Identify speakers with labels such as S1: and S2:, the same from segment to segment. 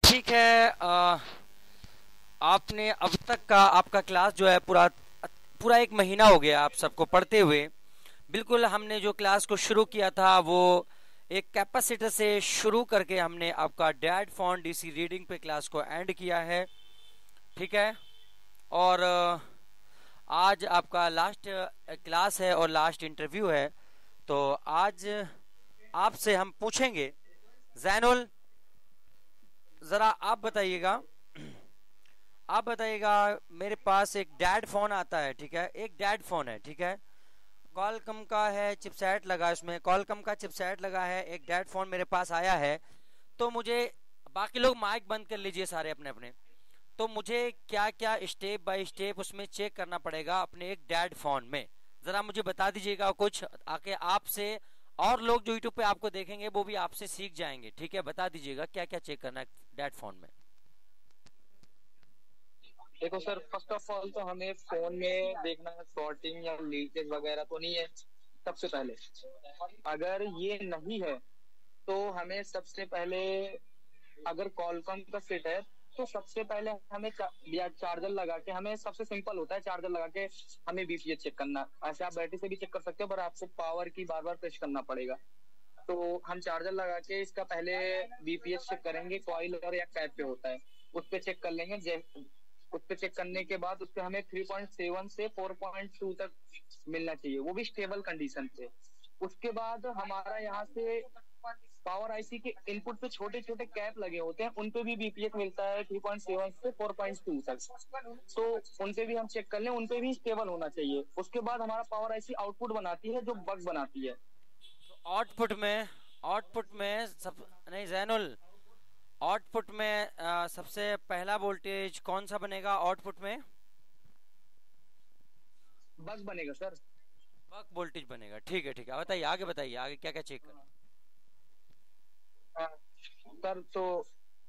S1: ठीक है। आपने अब तक का आपका क्लास जो है पूरा पूरा एक महीना हो गया आप सबको पढ़ते हुए। बिल्कुल हमने जो क्लास को शुरू किया था वो एक कैपेसिटर से शुरू करके हमने आपका डैड फॉन्ट डीसी रीडिंग पे क्लास को एंड किया है। ठीक है। और आज आपका लास्ट क्लास है और लास्ट इंटरव्यू है। तो आज आपसे हम पूछेंगे, जैनुल जरा आप बताइएगा मेरे पास एक डैड फोन आता है। ठीक है, एक डैड फोन है। ठीक है, कॉलकम का है, चिपसेट लगा है, उसमें कॉलकम का चिपसेट लगा है। एक डैड फोन मेरे पास आया है। तो मुझे, बाकी लोग माइक बंद कर लीजिए सारे अपने अपने। तो मुझे क्या क्या स्टेप बाय स्टेप उसमें चेक करना पड़ेगा अपने एक डैड फोन में, जरा मुझे बता दीजिएगा कुछ। आके आपसे और लोग जो यूट्यूब पे आपको देखेंगे वो भी आपसे सीख जाएंगे। ठीक है, बता दीजिएगा क्या क्या चेक करना है डैड फोन में।
S2: देखो सर, फर्स्ट ऑफ ऑल तो हमें फोन में देखना है शॉर्टिंग या लीकेज वगैरह तो नहीं है। सबसे पहले अगर ये नहीं है तो हमें सबसे पहले, अगर कॉलकॉम का सेट है तो सबसे पहले हमें या चार्जर लगा के, हमें सबसे सिंपल होता है चार्जर लगा के हमें बीपीएस चेक करना। ऐसे आप बैटरी से भी चेक कर सकते हो पर आपको पावर की बार बार प्रेस करना पड़ेगा। तो हम चार्जर लगा के इसका पहले बीपीएस चेक करेंगे। कॉइल और या कैप पे होता है, उस पे चेक कर लेंगे। उस पे चेक करने के बाद उस पे हमें 3.7 से 4.2 तक मिलना चाहिए, वो भी स्टेबल कंडीशन पे। उसके बाद हमारा यहाँ से पावर आईसी के इनपुट पे छोटे छोटे कैप लगे होते हैं, उन पे भी बीपीएस मिलता है 3.7 से 4.2 तक। तो उन पे भी हम चेक कर लें, उन पे भी स्टेबल होना चाहिए। उसके बाद हमारा पावर आईसी आउटपुट बनाती है जो बग बनाती है।
S1: आउटपुट में सब नहीं जैनुल, आउटपुट में सबसे पहला वोल्टेज कौन सा बनेगा आउटपुट में?
S2: बग बनेगा सर।
S1: बक वोल्टेज बनेगा। ठीक है ठीक है, बताइए आगे, बताइए आगे क्या क्या चेक करना।
S2: हाँ, सर तो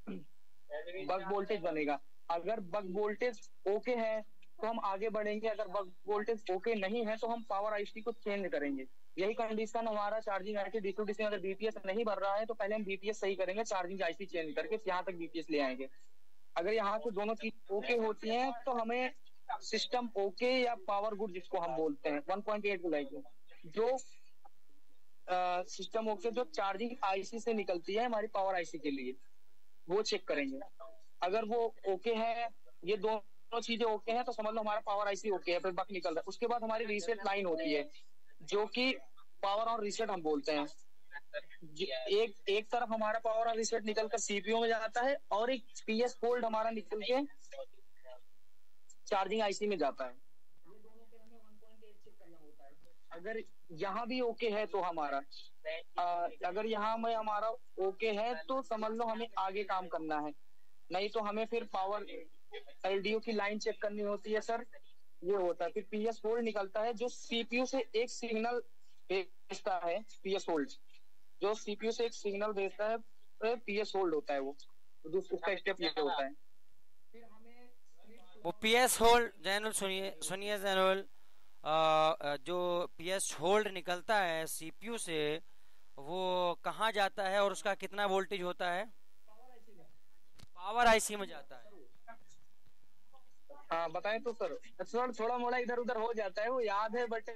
S2: बग वोल्टेज बनेगा। अगर बग वोल्टेज ओके है तो हम आगे बढ़ेंगे, अगर बग वोल्टेज ओके नहीं है तो हम पावर आईसी को चेंज करेंगे। यही कंडीशन हमारा चार्जिंग आईसी डीसी डीसी में, अगर बीपीएस नहीं भर रहा है तो पहले हम बीपीएस सही करेंगे, चार्जिंग आईसी चेंज करके यहाँ तक बीपीएस ले आएंगे। अगर यहाँ से दोनों चीज ओके होती हैं तो हमें सिस्टम ओके या पावर गुड जिसको हम बोलते हैं 1.8 बुलाएंगे। जो सिस्टम ओके जो चार्जिंग आईसी से निकलती है हमारी पावर आईसी के लिए, वो चेक करेंगे। अगर वो ओके है, ये दोनों चीजें ओके हैं तो समझ लो हमारा पावर आईसी ओके है, फिर बक निकल रहा है। उसके बाद हमारी रीसेट लाइन होती है जो कि पावर और रीसेट हम बोलते हैं। एक एक तरफ हमारा पावर और रीसेट निकलकर सीपीयू में जाता है और एक पीएस होल्ड हमारा निकल के चार्जिंग आईसी में जाता है। अगर यहाँ भी ओके है तो हमारा, अगर यहाँ में हमारा ओके है तो समझ लो हमें आगे काम करना है। नहीं तो हमें फिर पावर एलडीओ की लाइन चेक करनी होती है सर। ये होता है, फिर पीएस होल्ड निकलता है जो सीपीयू से एक सिग्नल भेजता है। पीएस होल्ड जो सीपीयू से एक सिग्नल भेजता है, पीएस होल्ड होता है वो। तो उसका स्टेप ये होता है।
S1: वो पीएस होल्ड, जैनुल सुनिए सुनिए जैनुल, जो पीएस होल्ड निकलता है सीपीयू से वो कहाँ जाता है और उसका कितना वोल्टेज होता है? पावर आईसी में जाता है।
S2: हाँ बताएं तो सर, सर थोड़ा मोड़ा इधर उधर हो जाता है, वो याद है बट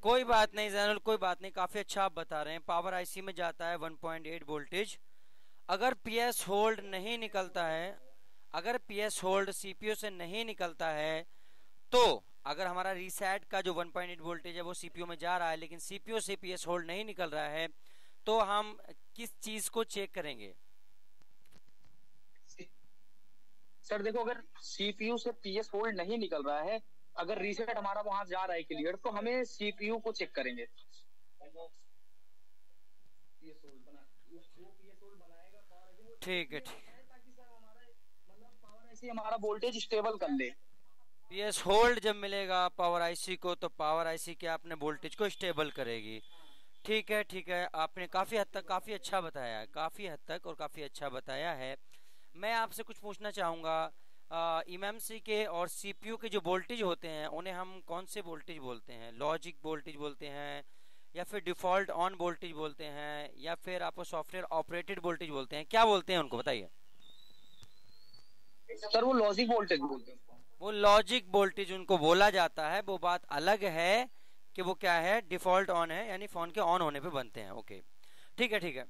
S1: कोई बात नहीं जैनुल, कोई बात नहीं, काफी अच्छा आप बता रहे हैं। पावर आईसी में जाता है 1.8 वोल्टेज। अगर पीएस होल्ड नहीं निकलता है, अगर पीएस होल्ड सीपीयू से नहीं निकलता है, तो अगर हमारा रीसेट का जो 1.8 वोल्टेज है वो सीपीयू में जा रहा है लेकिन सीपीयू से पीएस होल्ड नहीं निकल रहा है, तो हम किस चीज को चेक करेंगे?
S2: सर देखो, अगर सीपीयू से पीएस होल्ड नहीं निकल रहा है, अगर रीसेट हमारा वहां जा रहा है क्लियर, तो हमें सीपीयू को चेक करेंगे।
S1: ठीक है ठीक है।
S2: ऐसे हमारा वोल्टेज स्टेबल कर ले।
S1: पीएस होल्ड जब मिलेगा पावर आईसी को तो पावर आईसी के अपने वोल्टेज को स्टेबल करेगी। ठीक है ठीक है, आपने काफी हद तक काफी अच्छा बताया है, काफी हद तक और काफी अच्छा बताया है। मैं आपसे कुछ पूछना चाहूंगा। एमएमसी के और सीपीयू के जो वोल्टेज होते हैं उन्हें हम कौन से वोल्टेज बोलते हैं? लॉजिक वोल्टेज बोलते हैं या फिर डिफॉल्ट ऑन वोल्टेज बोलते हैं या फिर आपको सॉफ्टवेयर ऑपरेटेड वोल्टेज बोलते हैं? क्या बोलते हैं उनको, बताइए।
S2: सर वो लॉजिक वोल्टेज बोलते हैं उसको।
S1: वो लॉजिक वोल्टेज उनको बोला जाता है, वो बात अलग है कि वो क्या है, डिफॉल्ट ऑन है, यानी फोन के ऑन होने पे बनते हैं। ओके, ठीक है ठीक है।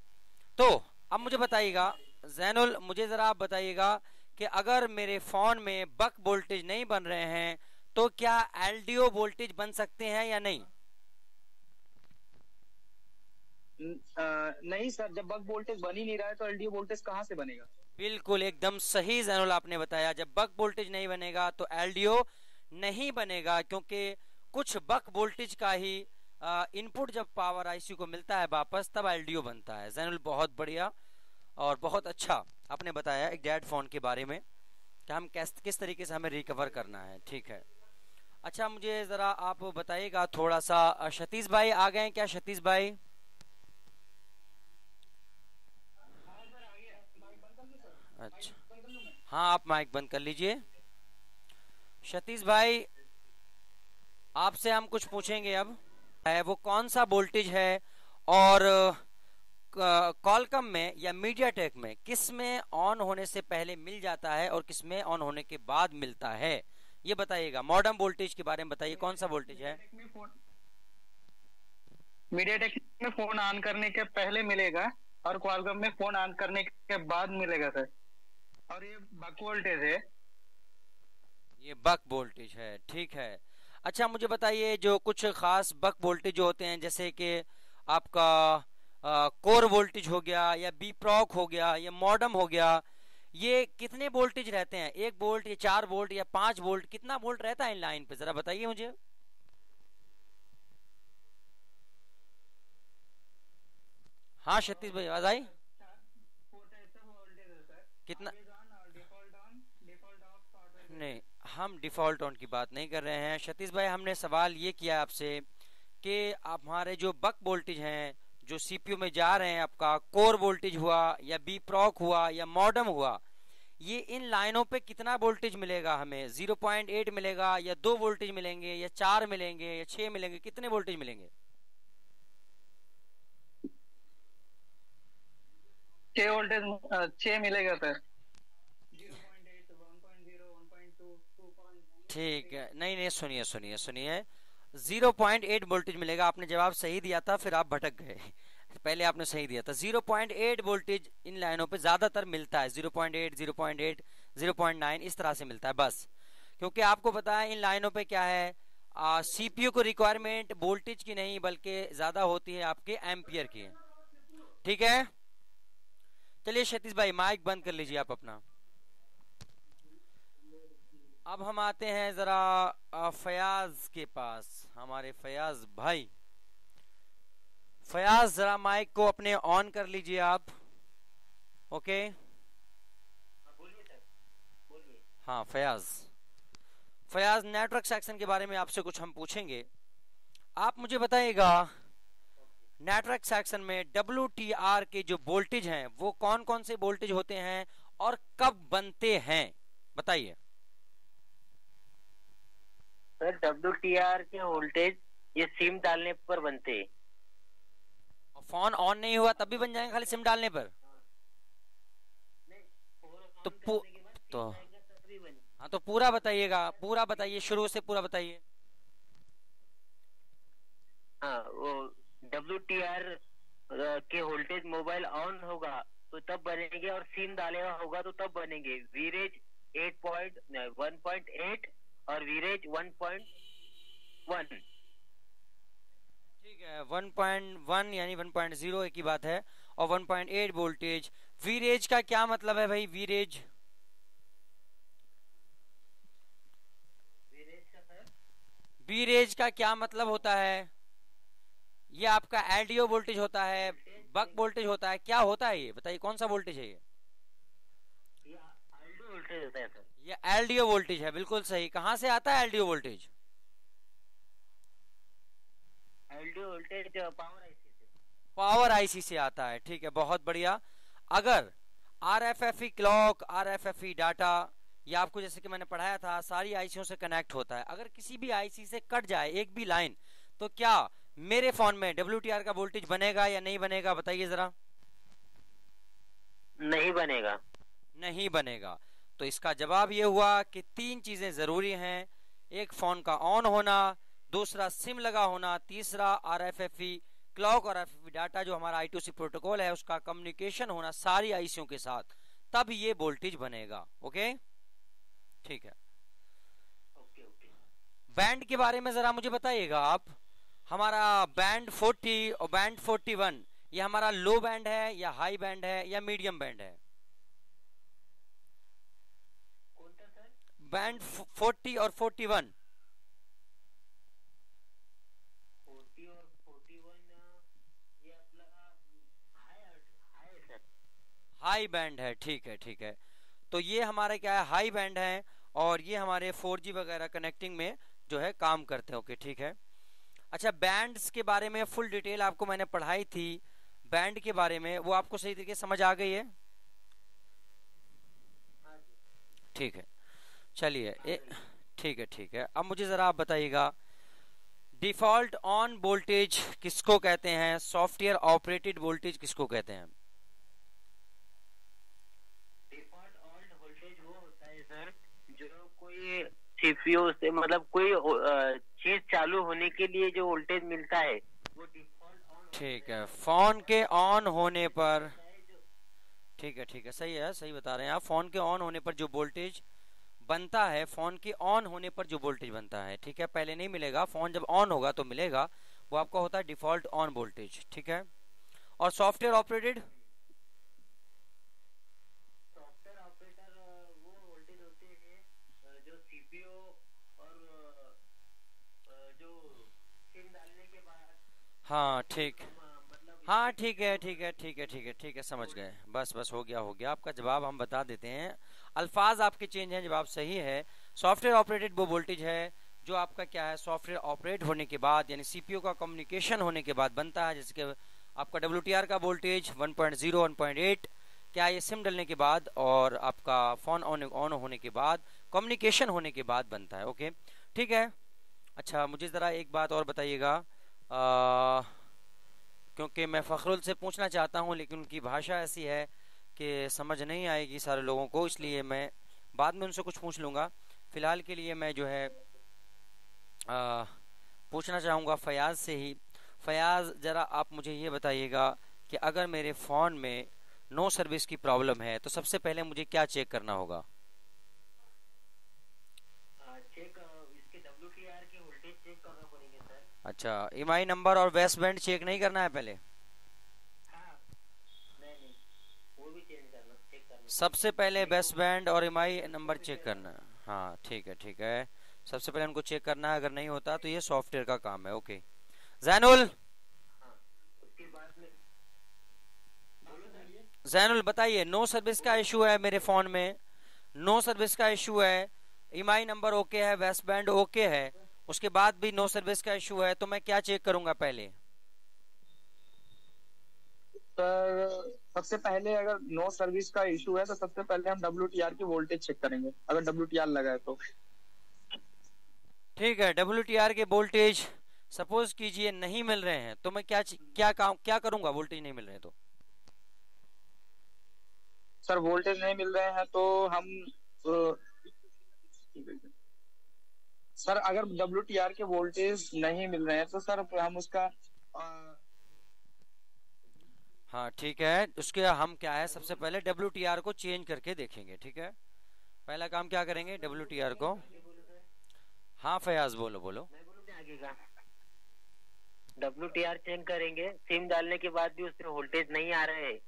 S1: तो अब मुझे बताइएगा जैनुल, मुझे जरा आप बताइएगा कि अगर मेरे फोन में बक वोल्टेज नहीं बन रहे हैं तो क्या एलडीओ वोल्टेज बन सकते हैं या नहीं?
S2: नहीं सर, जब बक वोल्टेज बन ही नहीं रहा है तो एलडीओ वोल्टेज कहाँ से बनेगा?
S1: बिल्कुल एकदम सही जैनुल आपने बताया, जब बक वोल्टेज नहीं बनेगा तो एलडीओ नहीं बनेगा, क्योंकि कुछ बक वोल्टेज का ही इनपुट जब पावर आईसी को मिलता है वापस, तब एलडीओ बनता है। जैनुल बहुत बढ़िया और बहुत अच्छा आपने बताया एक डेड फोन के बारे में कि हम किस तरीके से हमें रिकवर करना है। ठीक है, अच्छा मुझे जरा आप बताइएगा थोड़ा सा, सतीश भाई आ गए क्या? सतीश भाई, अच्छा हाँ, आप माइक बंद कर लीजिए। सतीश भाई, आपसे हम कुछ पूछेंगे अब, है वो कौन सा वोल्टेज है और कॉलकम में या मीडियाटेक में किस में ऑन होने से पहले मिल जाता है और किस में ऑन होने के बाद मिलता है, ये बताइएगा। मॉडर्न वोल्टेज के बारे में बताइए, कौन सा वोल्टेज है?
S2: मीडियाटेक में फोन ऑन करने के पहले मिलेगा और क्वालकॉम में फोन ऑन करने के बाद मिलेगा सर। और ये बक वोल्टेज है।
S1: ये बक वोल्टेज है, ठीक है। अच्छा मुझे बताइए, जो कुछ खास बक वोल्टेज जो होते हैं, जैसे कि आपका कोर वोल्टेज हो गया या बी प्रॉक हो गया या मॉडम हो गया, ये कितने वोल्टेज रहते हैं? 1 वोल्ट या 4 वोल्ट या 5 वोल्ट, कितना वोल्ट रहता है इन लाइन पे, जरा बताइए मुझे। हाँ सतीश भाई, आवाज आई? कितना? नहीं, हम डिफॉल्ट ऑन की बात नहीं कर रहे हैं सतीश भाई, हमने सवाल ये किया आपसे कि हमारे जो बक वोल्टेज हैं जो सीपीयू में जा रहे हैं, आपका कोर वोल्टेज हुआ या बी प्रॉक हुआ या मॉडम हुआ, ये इन लाइनों पे कितना वोल्टेज मिलेगा हमें? 0.8 मिलेगा या 2 वोल्टेज मिलेंगे या 4 मिलेंगे या 6 मिलेंगे, कितने वोल्टेज मिलेंगे?
S2: 6 वोल्टेज, 6 मिलेगा सर।
S1: ठीक है, नहीं नहीं, सुनिए सुनिए सुनिए, 0.8 वोल्टेज मिलेगा। आपने जवाब सही दिया था, फिर आप भटक गए। पहले आपने सही दिया था, 0.8 वोल्टेज इन लाइनों पे ज्यादातर मिलता है। 0.8, 0.8, 0.9 इस तरह से मिलता है बस, क्योंकि आपको पता है इन लाइनों पे क्या है, सीपीयू को रिक्वायरमेंट वोल्टेज की नहीं बल्कि ज्यादा होती है आपके एम्पियर की। ठीक है, चलिए सतीश भाई माइक बंद कर लीजिए आप अपना। अब हम आते हैं जरा फयाज के पास, हमारे फयाज भाई। फयाज जरा माइक को अपने ऑन कर लीजिए आप। ओके, हाँ फयाज, फयाज नेटवर्क सेक्शन के बारे में आपसे कुछ हम पूछेंगे। आप मुझे बताइएगा नेटवर्क सेक्शन में WTR के जो वोल्टेज हैं वो कौन कौन से वोल्टेज होते हैं और कब बनते हैं, बताइए।
S3: सर WTR के वोल्टेज ये सिम डालने पर बनते हैं।
S1: फोन ऑन नहीं हुआ तब भी बन जाएंगे खाली सिम डालने पर? तो हाँ, तो पूरा बताइएगा, पूरा बताइए, शुरू से पूरा बताइए।
S3: हाँ, वो WTR के वोल्टेज मोबाइल ऑन होगा तो तब बनेंगे और सिम डालेगा होगा तो तब बनेंगे। वीरेज 1.8 और वीरेज 1.1।
S1: ठीक है, 1.1 यानी 1.0 एक ही बात है, और 1.8 वोल्टेज। वीरेज का क्या मतलब है भाई? वीरेज वीरेज का क्या मतलब होता है? ये आपका एलडीओ वोल्टेज होता है, बक वोल्टेज होता है, क्या होता है ये बताइए, कौन सा वोल्टेज है ये?
S3: एलडीओ वोल्टेज होता है सर।
S1: ये एलडीओ वोल्टेज है, बिल्कुल सही। कहां से आता है LDO voltage?
S3: LDO voltage power IC से।
S1: पावर आईसी से आता है, ठीक है, बहुत बढ़िया। अगर आरएफएफई क्लॉक, आरएफएफई डाटा, ये आपको जैसे कि मैंने पढ़ाया था सारी आईसीओ से कनेक्ट होता है, अगर किसी भी आईसी से कट जाए एक भी लाइन तो क्या मेरे फोन में WTR का वोल्टेज बनेगा या नहीं बनेगा, बताइए जरा।
S3: नहीं बनेगा।
S1: नहीं बनेगा। तो इसका जवाब ये हुआ कि 3 चीजें जरूरी हैं। एक फोन का ऑन होना, दूसरा सिम लगा होना, तीसरा RFFE क्लॉक और RFFE डाटा जो हमारा I2C प्रोटोकॉल है उसका कम्युनिकेशन होना सारी आईसीओ के साथ, तब ये वोल्टेज बनेगा। ओके ठीक है। बैंड के बारे में जरा मुझे बताइएगा आप। हमारा बैंड 40 और बैंड 41 ये हमारा लो बैंड है या हाई बैंड है या मीडियम बैंड है? बैंड 40 और 41।
S3: 40 और 41 ये अपना
S1: हाई बैंड है। ठीक है ठीक है। तो ये हमारे क्या है, हाई बैंड है, और ये हमारे 4G वगैरह कनेक्टिंग में जो है काम करते हैं। ओके ठीक है। अच्छा, बैंड्स के बारे में फुल डिटेल आपको मैंने पढ़ाई थी, बैंड के बारे में, वो आपको सही तरीके से समझ आ गई है? ठीक है चलिए ठीक है ठीक है। अब मुझे जरा आप बताइएगा, डिफॉल्ट ऑन वोल्टेज किसको कहते हैं, सॉफ्टवेयर ऑपरेटेड वोल्टेज किसको कहते हैं?
S3: डिफॉल्ट ऑन वोल्टेज वो होता है सर जो कोई सीपीयू से मतलब कोई चीज चालू होने के लिए जो वोल्टेज मिलता है वो डिफॉल्ट ऑन।
S1: ठीक है, फोन के ऑन होने पर, ठीक है ठीक है, सही है, सही बता रहे हैं आप। फोन के ऑन होने पर जो वोल्टेज बनता है, फोन के ऑन होने पर जो वोल्टेज बनता है, ठीक है, पहले नहीं मिलेगा, फोन जब ऑन होगा तो मिलेगा, वो आपका होता है डिफॉल्ट ऑन वोल्टेज। ठीक है। और सॉफ्टवेयर ऑपरेटेड,
S3: सॉफ्टवेयर ऑपरेटर वो वोल्टेज होते हैं जो सीपीयू और जो सिम डालने के बाद।
S1: हाँ ठीक, हाँ ठीक है ठीक है ठीक है ठीक है ठीक है, समझ गए। बस बस हो गया हो गया, आपका जवाब हम बता देते हैं, अल्फाज आपके चेंज हैं, जवाब सही है। सॉफ्टवेयर ऑपरेटेड वो वोल्टेज है जो आपका क्या है, सॉफ्टवेयर ऑपरेट होने के बाद यानी सीपीयू का कम्युनिकेशन होने के बाद बनता है। जैसे कि आपका WTR का वोल्टेज 1.0 1.8 क्या ये सिम डलने के बाद और आपका फोन ऑन होने के बाद, कम्युनिकेशन होने के बाद बनता है। ओके ठीक है। अच्छा मुझे ज़रा एक बात और बताइएगा, क्योंकि मैं फ़खरुल से पूछना चाहता हूँ लेकिन उनकी भाषा ऐसी है कि समझ नहीं आएगी सारे लोगों को, इसलिए मैं बाद में उनसे कुछ पूछ लूँगा। फ़िलहाल के लिए मैं जो है पूछना चाहूँगा फ़याज़ से ही। फ़याज़ ज़रा आप मुझे ये बताइएगा कि अगर मेरे फ़ोन में नो सर्विस की प्रॉब्लम है तो सबसे पहले मुझे क्या चेक करना होगा?
S3: चेक इसके WTR के वोल्टेज चेक करना पड़ेंगे सर।
S1: अच्छा, EMI नंबर और वेस्ट बैंड चेक नहीं करना है पहले?
S3: हाँ, नहीं वो भी चेक करना
S1: सबसे पहले बेस्ट बैंड और EMI नंबर चेक करना है। हाँ ठीक है ठीक है, सबसे पहले उनको चेक करना है, अगर नहीं होता तो ये सॉफ्टवेयर का काम है। ओके जैनुल,
S3: उसके बाद में
S1: जैनुल बताइए, नो सर्विस का इशू है मेरे फोन में, नो सर्विस का इशू है, EMI नंबर ओके है, वेस्ट बैंड ओके है, उसके बाद भी नो सर्विस का इशू है, तो मैं क्या चेक करूंगा पहले?
S2: सर सबसे पहले अगर नो सर्विस का इशू है तो सबसे पहले हम WTR की वोल्टेज चेक करेंगे, अगर WTR लगा है तो।
S1: ठीक है, WTR के वोल्टेज सपोज कीजिए नहीं मिल रहे हैं तो मैं क्या करूंगा, वोल्टेज नहीं मिल रहे हैं तो?
S2: सर वोल्टेज नहीं मिल रहे हैं तो हम सर अगर WTR के वोल्टेज नहीं मिल रहे हैं तो सर हम उसका
S1: हाँ ठीक है, उसके हम क्या है, सबसे पहले WTR को चेंज करके देखेंगे। ठीक है, पहला काम क्या करेंगे, WTR को। हाँ फयाज बोलो बोलो।
S3: मैं बोलूँ आगे का WTR चेंज करेंगे, सिम डालने के बाद भी उसमें वोल्टेज नहीं आ रहे है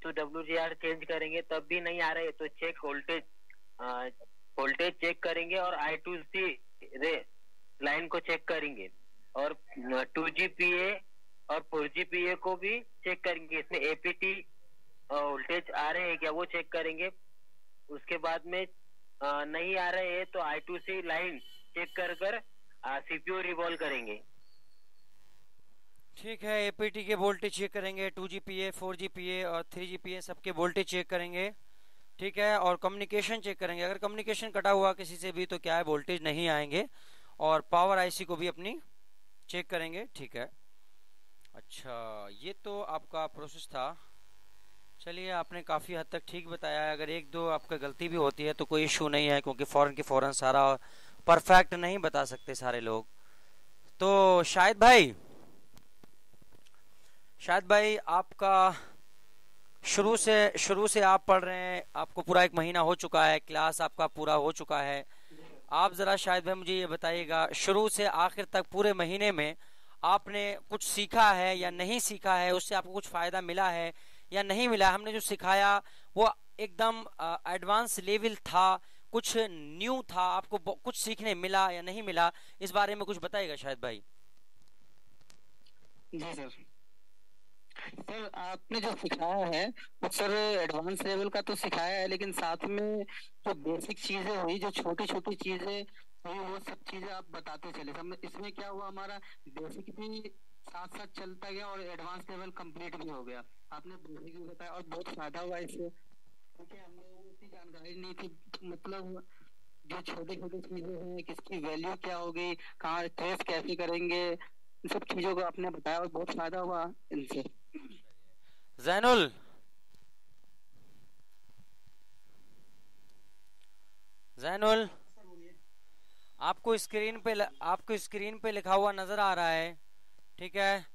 S3: तो WTR चेंज करेंगे तब भी नहीं आ रहे तो चेक वोल्टेज चेक करेंगे और I2C लाइन को चेक करेंगे और 2GPA और 4GPA को भी चेक करेंगे, इसमें APT वोल्टेज आ रहे हैं क्या वो चेक करेंगे। उसके बाद में नहीं आ रहे हैं तो I2C लाइन चेक कर CPU रिवॉल्व करेंगे।
S1: ठीक है, APT के वोल्टेज चेक करेंगे, 2GPA 4GPA और 3GPA सबके वोल्टेज चेक करेंगे। ठीक है, और कम्युनिकेशन चेक करेंगे, अगर कम्युनिकेशन कटा हुआ किसी से भी तो क्या है, वोल्टेज नहीं आएंगे। और पावर IC को भी अपनी चेक करेंगे। ठीक है, अच्छा ये तो आपका प्रोसेस था। चलिए, आपने काफ़ी हद तक ठीक बताया है। अगर एक दो आपका गलती भी होती है तो कोई इशू नहीं है, क्योंकि फ़ौरन के फ़ौरन सारा परफेक्ट नहीं बता सकते सारे लोग। तो शायद भाई आपका शुरू से आप पढ़ रहे हैं, आपको पूरा एक महीना हो चुका है, क्लास आपका पूरा हो चुका है। आप ज़रा शायद भाई मुझे ये बताइएगा, शुरू से आखिर तक पूरे महीने में आपने कुछ सीखा है या नहीं सीखा है, उससे आपको कुछ फ़ायदा मिला है या नहीं मिला। हमने जो सिखाया वो एकदम एडवांस लेवल था, कुछ न्यू था, आपको कुछ सीखने मिला या नहीं मिला, इस बारे में कुछ बताइएगा शायद भाई।
S4: जी सर। सर आपने जो सिखाया है वो सर एडवांस लेवल का तो सिखाया है, लेकिन साथ में जो बेसिक चीजें हुई, जो छोटी छोटी चीजें हुई, वो सब चीजें आप बताते चले। सब इसमें क्या हुआ, हमारा बेसिक भी साथ साथ चलता गया और एडवांस लेवल कंप्लीट भी हो गया। आपने बेसिक भी बताया और बहुत फायदा हुआ इससे, क्योंकि हम लोगों को इतनी जानकारी नहीं थी। मतलब जो छोटी छोटी चीजें हैं, किसकी वैल्यू क्या होगी, कहाँ ट्रेस कैसे करेंगे, इन सब चीजों को आपने बताया और बहुत फायदा हुआ इनसे।
S1: जैनुल जैनुल आपको स्क्रीन पे लिखा हुआ नजर आ रहा है, ठीक है?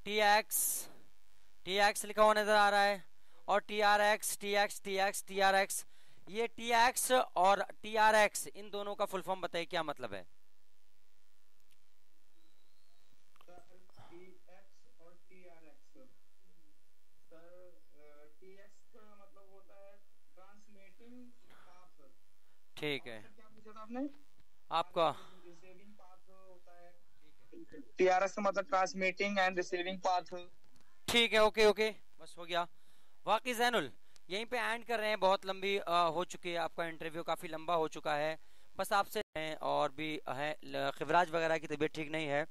S1: टी एक्स लिखा हुआ नजर आ रहा है, और टी आर एक्स, ये टी एक्स और टी आर एक्स, इन दोनों का फुल फॉर्म बताइए, क्या मतलब है? ठीक है
S2: आपने
S1: आपका।
S2: टीआरएस का मतलब ट्रांसमिटिंग एंड रिसीविंग पाथ।
S1: ठीक है, ओके ओके, बस हो गया। वाकई जैनुल, यहीं पे एंड कर रहे हैं, बहुत लंबी हो चुकी है, आपका इंटरव्यू काफी लंबा हो चुका है। बस आपसे हैं, और भी है, खिवराज वगैरह की तबीयत ठीक नहीं है।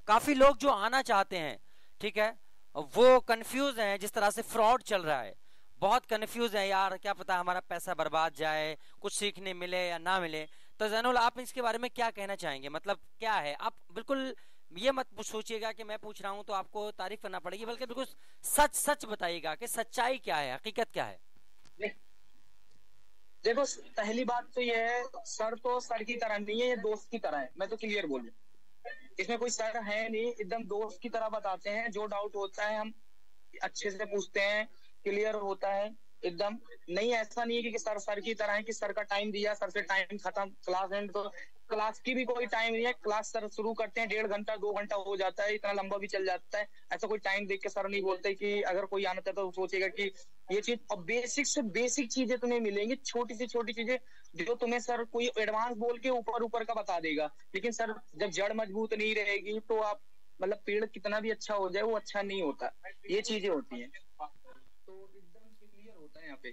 S1: काफी लोग जो आना चाहते हैं, ठीक है, वो कंफ्यूज हैं, जिस तरह से फ्रॉड चल रहा है, बहुत कंफ्यूज है यार, क्या पता हमारा पैसा बर्बाद जाए, कुछ सीखने मिले या ना मिले। तो जैनुल, आप इसके बारे में क्या कहना चाहेंगे? मतलब क्या है, आप बिल्कुल ये मत सोचिएगा कि मैं पूछ रहा हूं तो आपको तारीफ करना पड़ेगी, बल्कि बिल्कुल सच सच बताइएगा कि सच्चाई क्या है, हकीकत क्या है।
S2: देखो, पहली बात तो ये है, सर तो सर की तरह नहीं है, ये दोस्त की तरह है। मैं तो क्लियर बोलूं, इसमें कोई सर है नहीं, एकदम दोस्त की तरह बताते हैं। जो डाउट होता है हम अच्छे से पूछते हैं, क्लियर होता है एकदम। नहीं, ऐसा नहीं है कि सर सर की तरह है कि सर का टाइम दिया, सर से टाइम खत्म, क्लास एंड। तो क्लास की भी कोई टाइम नहीं है। क्लास सर शुरू करते हैं 1.5 घंटा 2 घंटा हो जाता है, इतना लंबा भी चल जाता है। ऐसा कोई टाइम देख के सर नहीं बोलते कि अगर कोई आना चाहता है तो सोचेगा कि ये चीज। और बेसिक से बेसिक चीजें तुम्हें मिलेंगी, छोटी से छोटी चीजें, जो तुम्हें सर कोई एडवांस बोल के ऊपर ऊपर का बता देगा। लेकिन सर जब जड़ मजबूत नहीं रहेगी तो आप, मतलब पेड़ कितना भी अच्छा हो जाए वो अच्छा नहीं होता। ये चीजें होती हैं, तो एकदम क्लियर होता है यहाँ पे।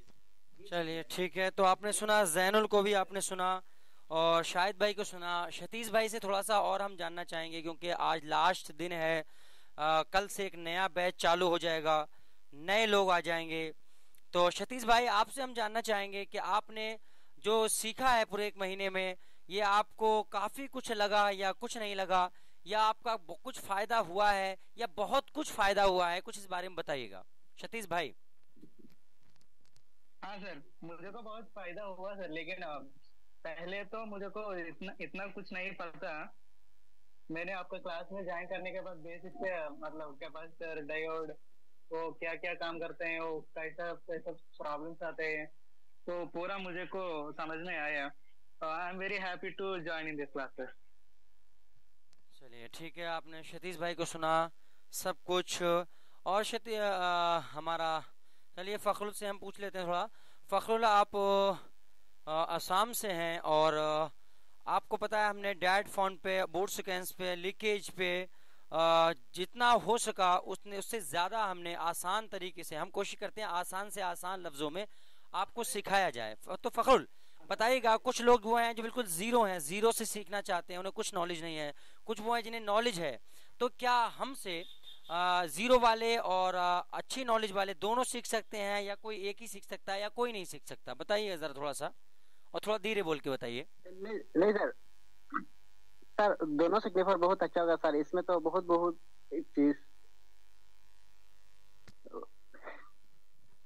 S1: चलिए ठीक है, तो आपने सुना, जैनुल को भी आपने सुना, और शाहिद भाई को सुना। सतीश भाई से थोड़ा सा और हम जानना चाहेंगे, क्योंकि आज लास्ट दिन है, कल से एक नया बैच चालू हो जाएगा, नए लोग आ जाएंगे। तो सतीश भाई, आपसे हम जानना चाहेंगे कि आपने जो सीखा है पूरे एक महीने में, ये आपको काफी कुछ लगा या कुछ नहीं लगा, या आपका कुछ फायदा हुआ है या बहुत कुछ फायदा हुआ है, कुछ इस बारे में बताइएगा सतीश भाई।
S4: हाँ सर, मुझे तो बहुत फायदा हुआ सर, लेकिन पहले तो मुझे को इतना इतना कुछ नहीं पता। मैंने आपका क्लास में ज्वाइन करने के बाद बेसिक से, मतलब कैपेसिटर, डायोड, वो क्या क्या काम करते हैं, वो कैसा कैसा प्रॉब्लम्स आते हैं, तो पूरा मुझे को समझ में आया। I am very happy to join in this class sir.
S1: चलिए ठीक है, आपने सतीश भाई को सुना सब कुछ। और हमारा, चलिए फखरुल से हम पूछ लेते हैं थोड़ा। फखरुल, आप असम से हैं, और आपको पता है हमने डैड फोन पे, बोर्ड सिक्वेंस पे, लीकेज पे जितना हो सका उससे ज्यादा हमने आसान तरीके से, हम कोशिश करते हैं आसान से आसान लफ्जों में आपको सिखाया जाए। तो फखरुल बताइएगा, कुछ लोग वो हैं जो बिल्कुल जीरो हैं, जीरो से सीखना चाहते हैं, उन्हें कुछ नॉलेज नहीं है, कुछ वो हैं जिन्हें नॉलेज है। तो क्या हमसे जीरो वाले और अच्छी नॉलेज वाले दोनों सीख सकते हैं, या कोई एक ही सीख सकता है, या कोई नहीं सीख सकता? बताइए जरा थोड़ा सा, और थोड़ा धीरे बोल के बताइए।
S4: नहीं सर, सर दोनों से पेपर बहुत अच्छा होगा सर, इसमें तो बहुत बहुत एक चीज।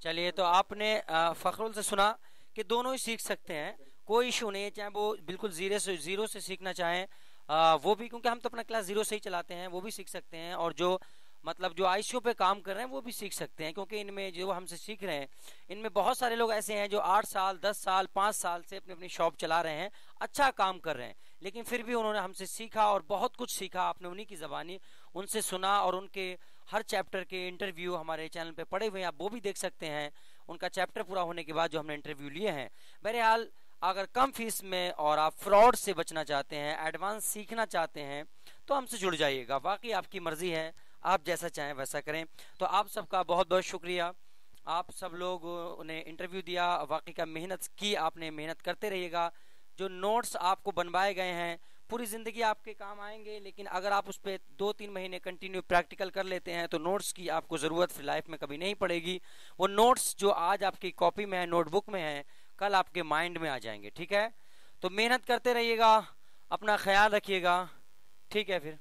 S1: चलिए, तो आपने फखरुल से सुना कि दोनों ही सीख सकते हैं, कोई इशू नहीं है, चाहे वो बिल्कुल जीरो से सीखना चाहें वो भी, क्योंकि हम तो अपना क्लास जीरो से ही चलाते हैं, वो भी सीख सकते हैं। और जो मतलब जो आईसीयू पे काम कर रहे हैं वो भी सीख सकते हैं, क्योंकि इनमें जो हमसे सीख रहे हैं इनमें बहुत सारे लोग ऐसे हैं जो 8 साल 10 साल 5 साल से अपनी अपनी शॉप चला रहे हैं, अच्छा काम कर रहे हैं, लेकिन फिर भी उन्होंने हमसे सीखा और बहुत कुछ सीखा। आपने उन्हीं की जबानी उनसे सुना, और उनके हर चैप्टर के इंटरव्यू हमारे चैनल पे पड़े हुए हैं, आप वो भी देख सकते हैं। उनका चैप्टर पूरा होने के बाद जो हमने इंटरव्यू लिए हैं। बहरहाल, अगर कम फीस में और आप फ्रॉड से बचना चाहते हैं, एडवांस सीखना चाहते हैं, तो हमसे जुड़ जाइएगा। बाकी आपकी मर्जी है, आप जैसा चाहें वैसा करें। तो आप सबका बहुत बहुत शुक्रिया, आप सब लोग ने इंटरव्यू दिया, वाकई का मेहनत की आपने, मेहनत करते रहिएगा। जो नोट्स आपको बनवाए गए हैं पूरी जिंदगी आपके काम आएंगे, लेकिन अगर आप उस पर 2-3 महीने कंटिन्यू प्रैक्टिकल कर लेते हैं तो नोट्स की आपको ज़रूरत फिर लाइफ में कभी नहीं पड़ेगी। वो नोट्स जो आज आपकी कॉपी में है, नोटबुक में है, कल आपके माइंड में आ जाएंगे। ठीक है, तो मेहनत करते रहिएगा, अपना ख्याल रखिएगा। ठीक है फिर।